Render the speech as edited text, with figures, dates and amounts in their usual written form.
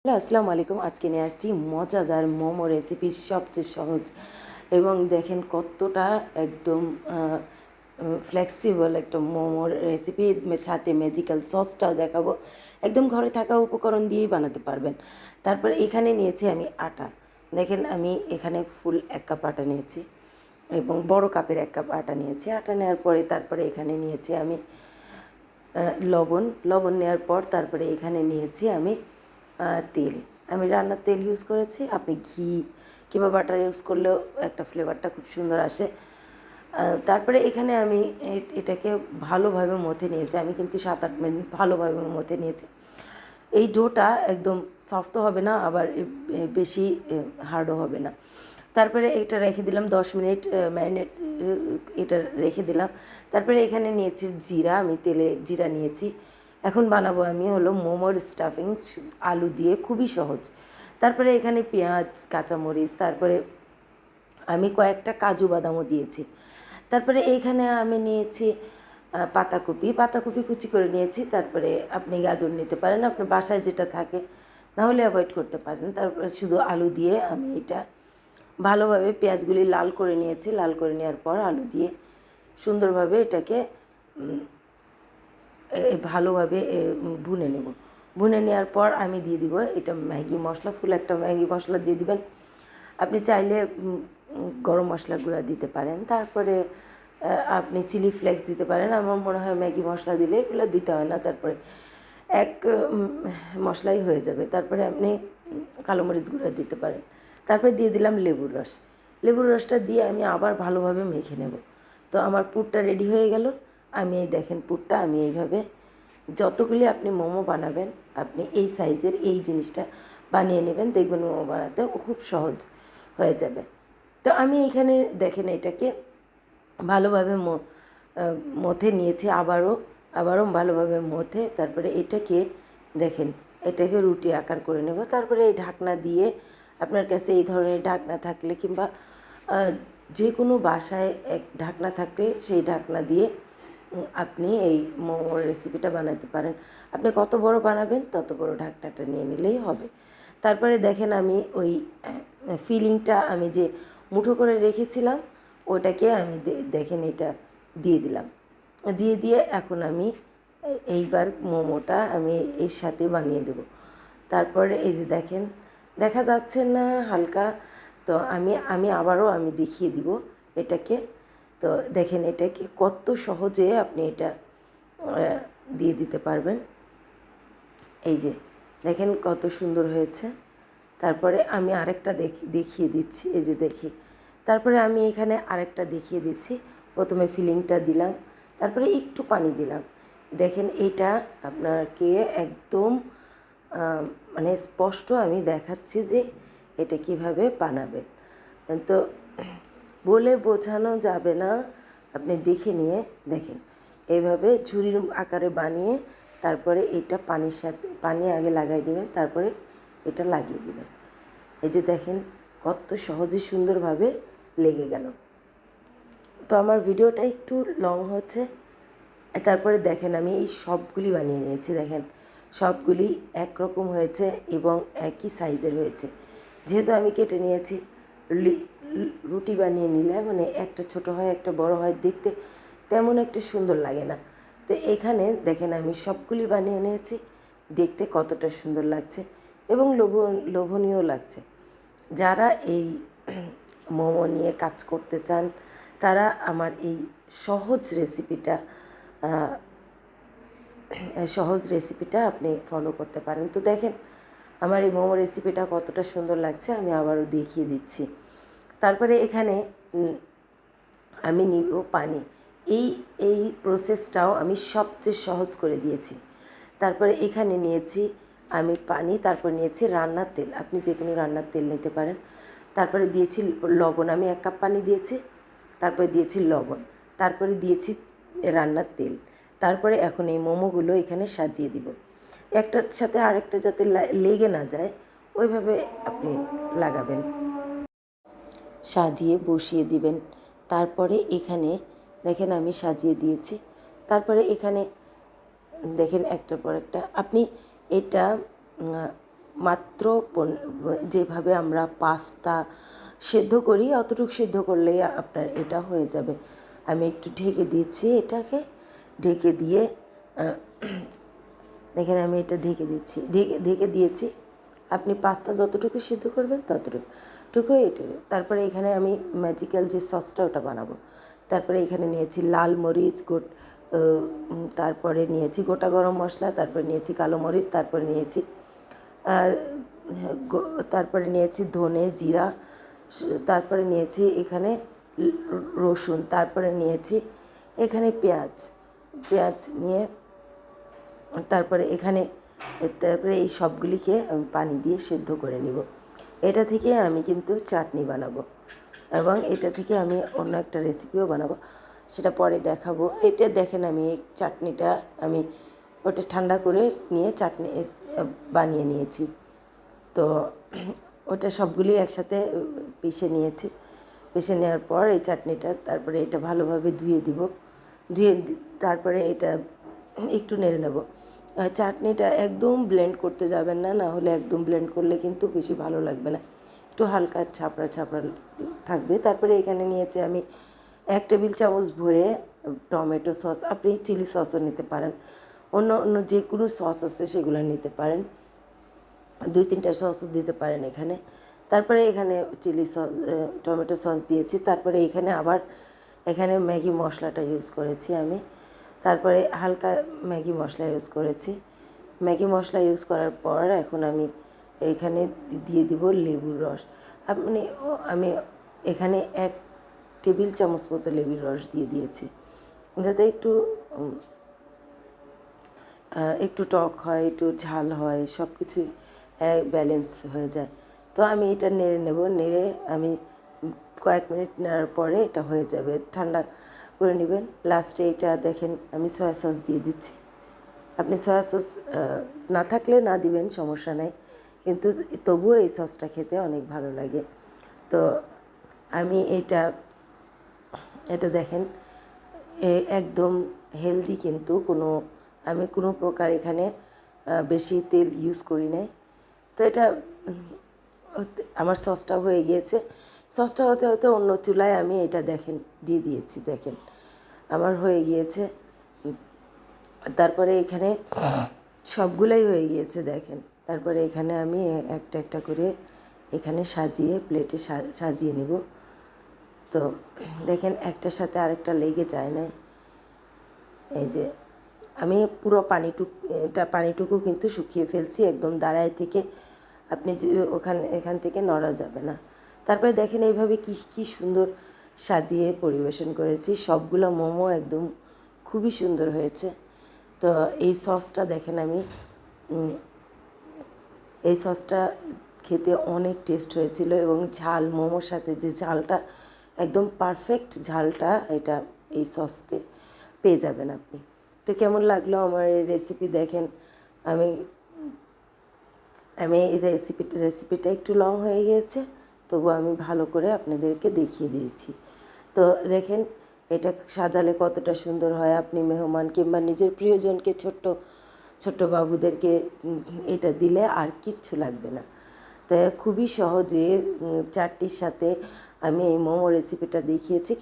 Hello, আসসালামু আলাইকুম। আজকে নিয়ে আসছি মজাদার মোমো রেসিপি, সবচেয়ে সহজ এবং দেখেন কতটা একদম ফ্লেক্সিবল একটা মোমোর রেসিপি। সাথে ম্যাজিক্যাল সসটাও দেখাবো। একদম ঘরে থাকা উপকরণ দিয়েই বানাতে পারবেন। তারপরে এখানে নিয়েছি আমি আটা। দেখেন আমি এখানে ফুল 1 কাপ আটা নিয়েছি এবং বড় কাপের 1 কাপ আটা নিয়েছি। আটা নেওয়ার পরে তারপরে এখানে নিয়েছি আমি লবণ নেওয়ার পর তারপরে এখানে নিয়েছি আমি তেল। আমি রান্নার তেল ইউজ করেছি। আপনি ঘি কিংবা বাটার ইউজ করলেও একটা ফ্লেভারটা খুব সুন্দর আসে। তারপরে এখানে আমি এটাকে ভালোভাবে মথে নিয়েছি। আমি কিন্তু 7-8 মিনিট ভালোভাবে মথে নিয়েছি। এই ডোটা একদম সফটও হবে না, আবার বেশি হার্ডও হবে না। তারপরে এটা রেখে দিলাম 10 মিনিট ম্যারিনেট, এটা রেখে দিলাম। তারপরে এখানে নিয়েছি জিরা, আমি তেলে জিরা নিয়েছি। এখন বানাবো আমি হলো মোমোর স্টাফিং আলু দিয়ে, খুবই সহজ। তারপরে এখানে পেঁয়াজ, কাঁচামরিচ, তারপরে আমি কয়েকটা কাজু বাদামও দিয়েছি। তারপরে এইখানে আমি নিয়েছি পাতাকপি কুচি করে নিয়েছি। তারপরে আপনি গাজর নিতে পারেন, আপনার বাসায় যেটা থাকে, নাহলে অ্যাভয়েড করতে পারেন। তারপরে শুধু আলু দিয়ে আমি এটা ভালোভাবে পেঁয়াজগুলি লাল করে নিয়েছি। লাল করে নেওয়ার পর আলু দিয়ে সুন্দরভাবে এটাকে ভালোভাবে ভুনে নেব। ভুনে নেওয়ার পর আমি দিয়ে দিব এটা ম্যাগি মশলা, ফুল একটা ম্যাগি মশলা দিয়ে দিবেন। আপনি চাইলে গরম মশলা গুঁড়া দিতে পারেন। তারপরে আপনি চিলি ফ্লেক্স দিতে পারেন। আমার মনে হয় ম্যাগি মশলা দিলে এগুলো দিতে হয় না। তারপরে এক মশলাই হয়ে যাবে। তারপরে আপনি কালো মরিচ গুঁড়া দিতে পারেন। তারপরে দিয়ে দিলাম লেবুর রস। লেবুর রসটা দিয়ে আমি আবার ভালোভাবে মেখে নেব। তো আমার পুরটা রেডি হয়ে গেল। আমি এই দেখেন পুরটা আমি এইভাবে যতগুলি আপনি মোমো বানাবেন, আপনি এই সাইজের এই জিনিসটা বানিয়ে নেবেন, দেখবেন মোমো বানাতেও খুব সহজ হয়ে যাবে। তো আমি এইখানে দেখেন এটাকে ভালোভাবে মথে নিয়েছি, আবারও ভালোভাবে মথে তারপরে এটাকে দেখেন এটাকে রুটি আকার করে নেব। তারপরে এই ঢাকনা দিয়ে, আপনার কাছে এই ধরনের ঢাকনা থাকলে কিংবা যে কোনো বাসায় এক ঢাকনা থাকলে সেই ঢাকনা দিয়ে আপনি এই মোমোর রেসিপিটা বানাতে পারেন। আপনি কত বড় বানাবেন তত বড় ঢাকনাটা নিয়ে নিলেই হবে। তারপরে দেখেন আমি ওই ফিলিংটা আমি যে মুঠো করে রেখেছিলাম ওটাকে আমি দেখেন এটা দিয়ে দিলাম। দিয়ে এখন আমি এইবার মোমোটা আমি এর সাথে বানিয়ে দেব। তারপরে এই যে দেখেন, দেখা যাচ্ছে না হালকা, তো আমি আবারও আমি দেখিয়ে দিব এটাকে। তো দেখেন এটাকে কত সহজে আপনি এটা দিয়ে দিতে পারবেন। এই যে দেখেন কত সুন্দর হয়েছে। তারপরে আমি আরেকটা দেখিয়ে দিচ্ছি, এই যে দেখি। তারপরে আমি এখানে আরেকটা দেখিয়ে দিচ্ছি। প্রথমে ফিলিংটা দিলাম, তারপরে একটু পানি দিলাম। দেখেন এটা আপনাকে একদম মানে স্পষ্ট আমি দেখাচ্ছি যে এটা কিভাবে বানাবেন। তো বলে বোঝানো যাবে না, আপনি দেখে নিয়ে দেখেন এইভাবে ঝুড়ির আকারে বানিয়ে তারপরে এটা পানির সাথে পানি আগে লাগাই দেবেন, তারপরে এটা লাগিয়ে দেবেন। এই যে দেখেন কত সহজে সুন্দরভাবে লেগে গেল। তো আমার ভিডিওটা একটু লং হচ্ছে। তারপরে দেখেন আমি এই সবগুলি বানিয়ে নিয়েছি। দেখেন সবগুলি একরকম হয়েছে এবং একই সাইজের হয়েছে। যেহেতু আমি কেটে নিয়েছি, রুটি বানিয়ে নিলে মানে একটা ছোট হয় একটা বড় হয়, দেখতে তেমন একটা সুন্দর লাগে না। তো এখানে দেখেন আমি সবগুলি বানিয়ে নিয়েছি, দেখতে কতটা সুন্দর লাগছে এবং লোভনীয় লাগছে। যারা এই মোমো নিয়ে কাজ করতে চান তারা আমার এই সহজ রেসিপিটা আপনি ফলো করতে পারেন। তো দেখেন আমার এই মোমো রেসিপিটা কতটা সুন্দর লাগছে, আমি আবারও দেখিয়ে দিচ্ছি। তারপরে এখানে আমি নিব পানি। এই এই প্রসেসটাও আমি সবচেয়ে সহজ করে দিয়েছি। তারপরে এখানে নিয়েছি আমি পানি, তারপর নিয়েছি রান্নার তেল, আপনি যে কোনো রান্নার তেল নিতে পারেন। তারপরে দিয়েছি লবণ, আমি 1 কাপ পানি দিয়েছি, তারপরে দিয়েছি লবণ, তারপরে দিয়েছি রান্নার তেল। তারপরে এখন এই মোমোগুলো এখানে সাজিয়ে দিব, একটার সাথে আরেকটা যাতে লেগে না যায় ওইভাবে আপনি লাগাবেন, সাজিয়ে বসিয়ে দিবেন। তারপরে এখানে দেখেন আমি সাজিয়ে দিয়েছি। তারপরে এখানে দেখেন একটার পর একটা আপনি এটা মাত্র যেভাবে আমরা পাস্তা সেদ্ধ করি অতটুকু সেদ্ধ করলেই আপনার এটা হয়ে যাবে। আমি একটু ঢেকে দিচ্ছি এটাকে, ঢেকে দিয়ে দেখেন আমি এটা ঢেকে দিচ্ছি, ঢেকে দিয়েছি। আপনি পাস্তা যতটুকু সিদ্ধ করবেন ততটুকু এটা। তারপরে এখানে আমি ম্যাজিক্যাল যে সসটা ওটা বানাবো। তারপরে এখানে নিয়েছি লাল মরিচ, তারপরে নিয়েছি গোটা গরম মশলা, তারপরে নিয়েছি কালো মরিচ, তারপরে নিয়েছি ধনে জিরা, তারপরে নিয়েছি এখানে রসুন, তারপরে নিয়েছি এখানে পেঁয়াজ নিয়ে তারপরে এই সবগুলিকে আমি পানি দিয়ে সেদ্ধ করে নিব। এটা থেকে আমি কিন্তু চাটনি বানাবো এবং এটা থেকে আমি অন্য একটা রেসিপিও বানাবো, সেটা পরে দেখাবো। এটা দেখেন আমি এই চাটনিটা আমি ওটা ঠান্ডা করে নিয়ে চাটনি বানিয়ে নিয়েছি। তো ওটা সবগুলি একসাথে পিষে নিয়েছি। পিষে নেওয়ার পর এই চাটনিটা তারপরে এটা ভালোভাবে ধুয়ে তারপরে এটা একটু নেড়ে নেব। চাটনিটা একদম ব্লেন্ড করতে যাবেন না, না হলে একদম ব্লেন্ড করলে কিন্তু বেশি ভালো লাগবে না, একটু হালকা ছাপড়া থাকবে। তারপরে এখানে নিয়েছি আমি 1 টেবিল চামচ ভরে টমেটো সস, আপনি চিলি সসও নিতে পারেন, অন্য যে কোনো সস আছে সেগুলো নিতে পারেন, 2-3টা সসও দিতে পারেন এখানে। তারপরে এখানে চিলি সস, টমেটো সস দিয়েছি। তারপরে এখানে ম্যাগি মশলাটা ইউজ করেছি আমি। তারপরে হালকা ম্যাগি মশলা ইউজ করেছি। ম্যাগি মশলা ইউজ করার পর এখন আমি এখানে দিয়ে দিব লেবুর রস। আমি এখানে 1 টেবিল চামচ মতো লেবুর রস দিয়ে দিয়েছি, যাতে একটু টক হয়, একটু ঝাল হয়, সব কিছুই ব্যালেন্স হয়ে যায়। তো আমি এটা নেড়ে নেব। নেড়ে আমি কয়েক মিনিট নেড়ার পরে এটা হয়ে যাবে, ঠান্ডা করে নেবেন। লাস্টে এটা দেখেন আমি সয়া সস দিয়ে দিচ্ছি। আপনি সয়া সস না থাকলে না দিবেন, সমস্যা নেই, কিন্তু তবুও এই সসটা খেতে অনেক ভালো লাগে। তো আমি এটা দেখেন একদম হেলদি, কিন্তু আমি কোনো প্রকার এখানে বেশি তেল ইউজ করি নাই। তো এটা আমার সসটা হয়ে গিয়েছে। সসটা হতে হতে অন্য চুলায় আমি এটা দেখেন দিয়ে দিয়েছি, দেখেন আমার হয়ে গিয়েছে। তারপরে এখানে সবগুলাই হয়ে গিয়েছে দেখেন। তারপরে এখানে আমি একটা করে এখানে প্লেটে সাজিয়ে নিব। তো দেখেন একটার সাথে আরেকটা লেগে যায় না। এই যে আমি পুরো পানিটুকু কিন্তু শুকিয়ে ফেলছি, একদম দাঁড়ায় থেকে আপনি এখান থেকে নড়া যাবে না। তারপরে দেখেন এইভাবে কি সুন্দর সাজিয়ে পরিবেশন করেছি। সবগুলো মোমো একদম খুবই সুন্দর হয়েছে। তো এই সসটা দেখেন এই সসটা খেতে অনেক টেস্ট হয়েছিল, এবং মোমোর সাথে যে ঝালটা, একদম পারফেক্ট ঝালটা এই সসতে পেয়ে যাবেন আপনি। তো কেমন লাগলো আমার এই রেসিপি দেখেন। আমি এই রেসিপিটা একটু লং হয়ে গিয়েছে, তবু আমি ভালো করে আপনাদেরকে দেখিয়ে দিয়েছি। তো দেখেন এটা সাজালে কতটা সুন্দর হয়। আপনি মেহমান কিংবা নিজের প্রিয়জনকে, ছোট্ট বাবুদেরকে এটা দিলে আর কিচ্ছু লাগবে না। তো খুবই সহজে চাটনির সাথে আমি এই মোমো রেসিপিটা দেখিয়েছি।